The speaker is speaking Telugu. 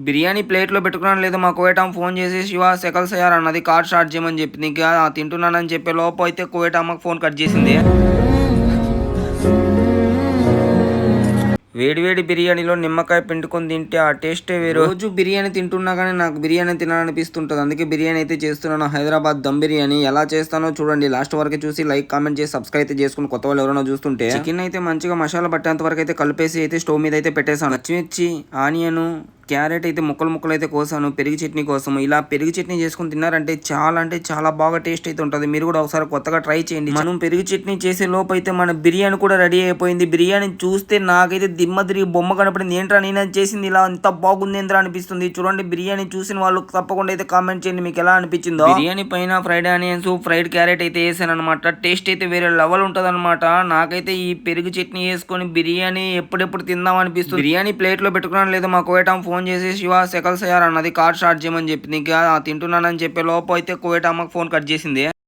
బిర్యానీ ప్లేట్లో పెట్టుకున్నాను లేదు మా కోయటాం ఫోన్ చేసి శివ సెకల్స్ అయ్యారు అన్నది కార్ స్టార్ట్ చేయమని చెప్పింది. ఇంకా తింటున్నానని చెప్పే లోపు అయితే కోయటామ్మకు ఫోన్ కట్ చేసింది. వేడివేడి బిర్యానీలో నిమ్మకాయ పిండుకొని తింటే ఆ టేస్టే వేరు. రోజు బిర్యానీ తింటున్నా కానీ నాకు బిర్యానీ తినాలనిపిస్తుంటుంది. అందుకే బిర్యానీ అయితే చేస్తున్నాను. హైదరాబాద్ దమ్ బిర్యానీ ఎలా చేస్తానో చూడండి. లాస్ట్ వరకు చూసి లైక్ కామెంట్ చేసి సబ్స్క్రైబ్ అయితే చేసుకుని కొత్త వాళ్ళు ఎవరైనా చూస్తుంటే చికెన్ అయితే మంచిగా మసాలా పట్టేంత వరకు అయితే కలిపేసి అయితే స్టవ్ మీద అయితే పెట్టేసాను. పచ్చిమిర్చి, ఆనియన్, క్యారెట్ అయితే ముక్కలు అయితే కోసాను పెరుగు చట్నీ కోసం. ఇలా పెరుగు చట్నీ చేసుకుని తిన్నారంటే అంటే చాలా బాగా టేస్ట్ అయితే ఉంటుంది. మీరు కూడా ఒకసారి కొత్తగా ట్రై చేయండి. మనం పెరుగు చట్నీ చేసే లోపు అయితే మన బిర్యానీ కూడా రెడీ అయిపోయింది. బిర్యానీ చూస్తే నాకైతే దిమ్మ తిరిగి బొమ్మ కనపడింది. ఏంట్రా నేను చేసింది ఇలా అంత బాగుంది ఏంద్రా అనిపిస్తుంది. చూడండి బిర్యానీ చూసిన వాళ్ళు తప్పకుండా అయితే కామెంట్ చేయండి మీకు ఎలా అనిపించిందో. బిర్యానీ పైన ఫ్రైడ్ ఆనియన్స్, ఫ్రైడ్ క్యారెట్ అయితే వేసాను అనమాట. టేస్ట్ అయితే వేరే లెవెల్ ఉంటుంది అనమాట. నాకైతే ఈ పెరుగు చట్నీ వేసుకొని బిర్యానీ ఎప్పుడెప్పుడు తిందాం అనిపిస్తుంది. బిర్యానీ ప్లేట్ లో పెట్టుకున్నాను లేదు మా కోయటాం ఫోన్ చేసి శివ సెకల్స్ అయ్యారు అన్నది కార్ స్టార్ట్ చేయమని చెప్పింది. ఇంకా తింటున్నానని చెప్పే లోపు అయితే కోయటామ్మకు ఫోన్ కట్ చేసింది.